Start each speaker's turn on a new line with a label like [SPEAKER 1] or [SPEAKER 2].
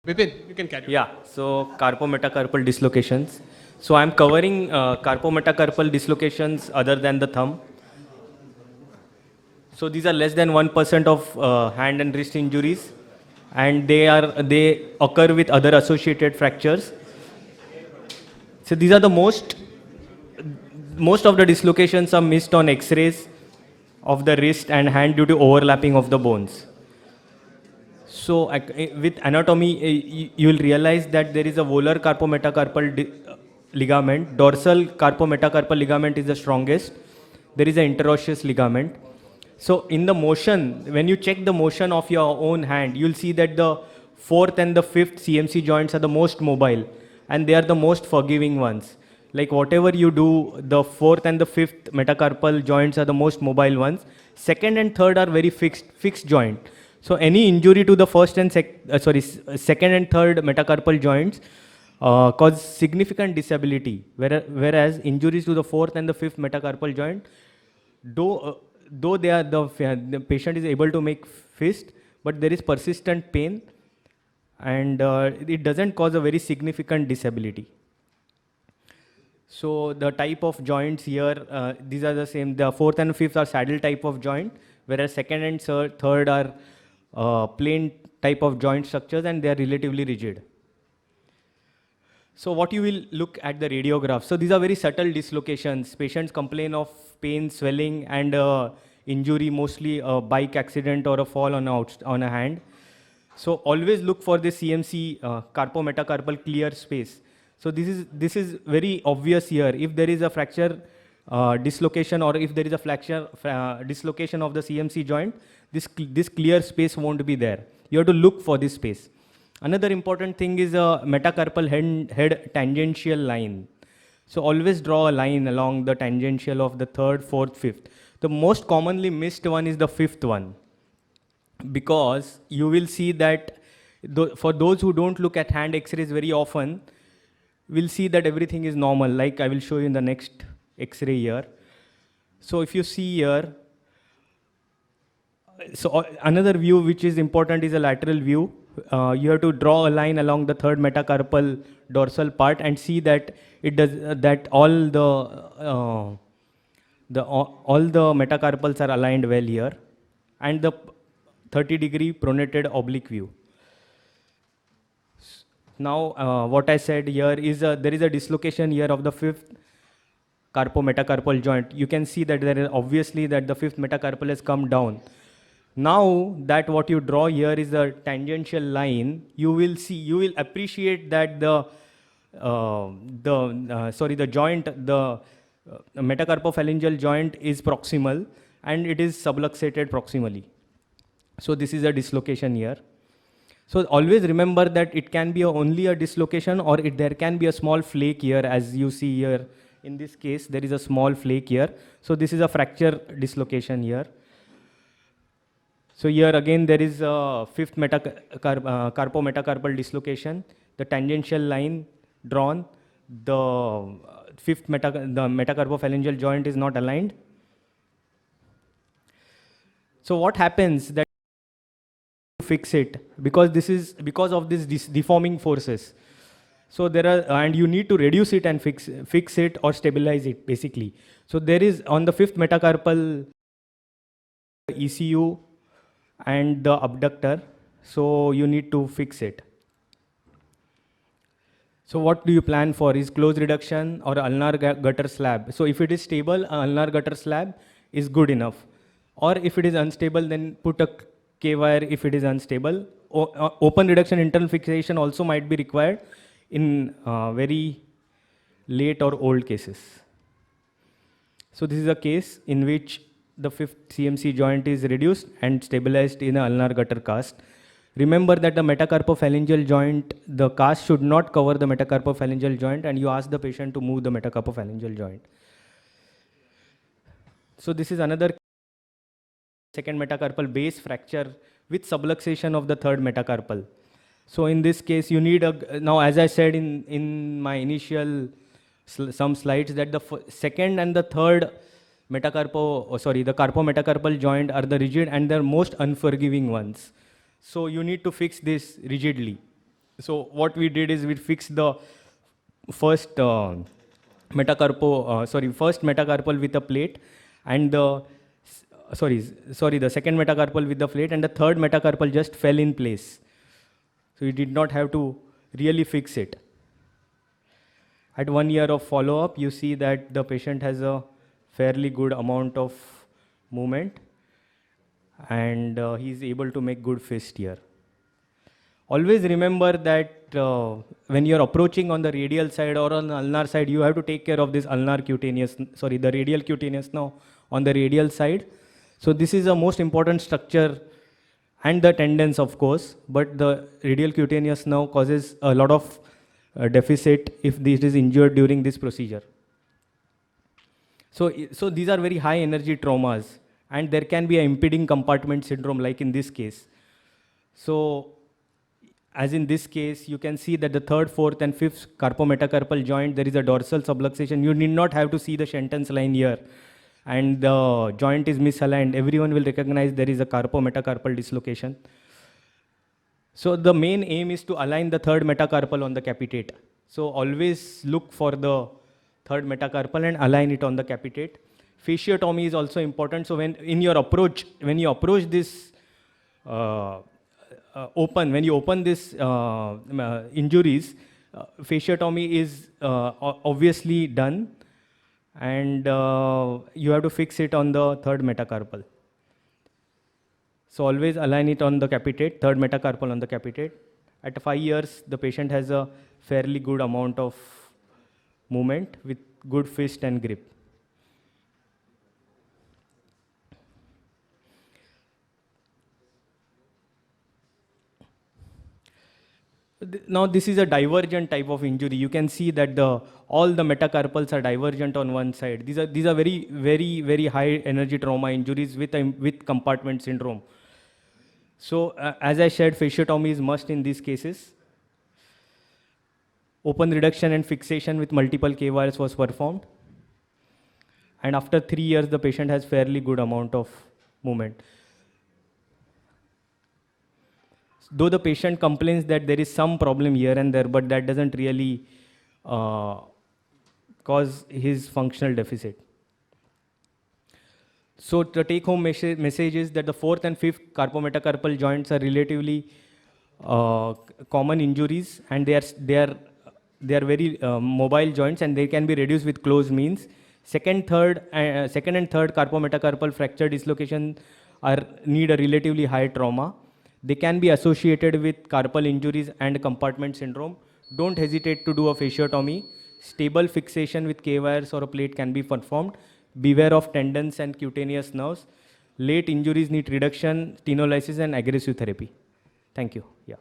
[SPEAKER 1] Bipin, you can carry on.
[SPEAKER 2] Yeah, so carpometacarpal dislocations. So I'm covering carpometacarpal dislocations other than the thumb. So these are less than 1% of hand and wrist injuries, and they occur with other associated fractures. So these are the most of the dislocations are missed on X-rays of the wrist and hand due to overlapping of the bones. So with anatomy, you will realize that there is a volar carpometacarpal ligament. Dorsal carpometacarpal ligament is the strongest. There is an interosseous ligament. So in the motion, when you check the motion of your own hand, you'll see that the fourth and the fifth CMC joints are the most mobile, and they are the most forgiving ones. Like whatever you do, the fourth and the fifth metacarpal joints are the most mobile ones. Second and third are very fixed joint. So any injury to the first and second and third metacarpal joints cause significant disability, whereas injuries to the fourth and the fifth metacarpal joint, though the patient is able to make fist, but there is persistent pain, and it doesn't cause a very significant disability. So the type of joints here, these are the same. The fourth and fifth are saddle type of joint, whereas second and third are plain type of joint structures, and they are relatively rigid. So what you will look at the radiograph. So these are very subtle dislocations. Patients complain of pain, swelling, and injury, mostly a bike accident or a fall on a hand. So always look for the CMC carpometacarpal clear space. So this is very obvious here. If there is a fracture dislocation, or if there is a fracture dislocation of the CMC joint, this clear space won't be there. You have to look for this space. Another important thing is a metacarpal head tangential line. So always draw a line along the tangential of the third, fourth, fifth. The most commonly missed one is the fifth one, because you will see that for those who don't look at hand X-rays very often, we'll see that everything is normal, like I will show you in the next X-ray here. So if you see here, so another view which is important is a lateral view. You have to draw a line along the third metacarpal dorsal part and see that it does that all the metacarpals are aligned well here, and the 30-degree pronated oblique view. Now what I said here is there is a dislocation here of the fifth carpometacarpal joint. You can see that there is obviously that the fifth metacarpal has come down. Now that what you draw here is a tangential line, you will appreciate that the metacarpophalangeal joint is proximal, and it is subluxated proximally. So this is a dislocation here. So always remember that it can be only a dislocation, or there can be a small flake here, as you see here. In this case, there is a small flake here. So this is a fracture dislocation here. So here again there is a fifth carpometacarpal dislocation. The tangential line drawn, the metacarpophalangeal joint is not aligned. So what happens that fix it, because of these deforming forces. So and you need to reduce it and fix it or stabilize it basically. So there is on the fifth metacarpal ECU and the abductor, so you need to fix it. So what do you plan for is close reduction or ulnar gutter slab. So if it is stable, ulnar gutter slab is good enough. Or if it is unstable, then put a K-wire if it is unstable. Open reduction internal fixation also might be required in very late or old cases. So this is a case in which the fifth CMC joint is reduced and stabilized in an ulnar gutter cast. Remember that the metacarpophalangeal joint, the cast should not cover the metacarpophalangeal joint, and you ask the patient to move the metacarpophalangeal joint. So this is another second metacarpal base fracture with subluxation of the third metacarpal. So in this case, you need now as I said in my initial some slides, that the second and the third the carpometacarpal joint are the rigid and the most unforgiving ones. So you need to fix this rigidly. So what we did is we fixed the first first metacarpal with a plate, and the second metacarpal with the plate, and the third metacarpal just fell in place. So you did not have to really fix it. At 1 year of follow-up, you see that the patient has a fairly good amount of movement, and he is able to make good fist here. Always remember that when you're approaching on the radial side or on the ulnar side, you have to take care of this the radial cutaneous now on the radial side. So this is a most important structure, and the tendons, of course, but the radial cutaneous nerve causes a lot of deficit if this is injured during this procedure. So these are very high energy traumas, and there can be an impeding compartment syndrome like in this case. So as in this case, you can see that the third, fourth, and fifth carpometacarpal joint, there is a dorsal subluxation. You need not have to see the Shenton's line here. And the joint is misaligned. Everyone will recognize there is a carpometacarpal dislocation. So the main aim is to align the third metacarpal on the capitate. So always look for the third metacarpal and align it on the capitate. Fasciotomy is also important. So when you approach this when you open this injuries, fasciotomy is obviously done, and you have to fix it on the third metacarpal. So always align it on the capitate, third metacarpal on the capitate. At 5 years, the patient has a fairly good amount of movement with good fist and grip. Now this is a divergent type of injury. You can see that all the metacarpals are divergent on one side. These are very, very, very high energy trauma injuries with compartment syndrome. So as I said, fasciotomy is must in these cases. Open reduction and fixation with multiple K-wires was performed. And after 3 years, the patient has fairly good amount of movement. Though the patient complains that there is some problem here and there, but that doesn't really cause his functional deficit. So the take-home message is that the fourth and fifth carpometacarpal joints are relatively common injuries, and they are very mobile joints, and they can be reduced with closed means. Second and third carpometacarpal fracture dislocation need a relatively high trauma. They can be associated with carpal injuries and compartment syndrome. Don't hesitate to do a fasciotomy. Stable fixation with K-wires or a plate can be performed. Beware of tendons and cutaneous nerves. Late injuries need reduction, stenolysis, and aggressive therapy. Thank you. Yeah.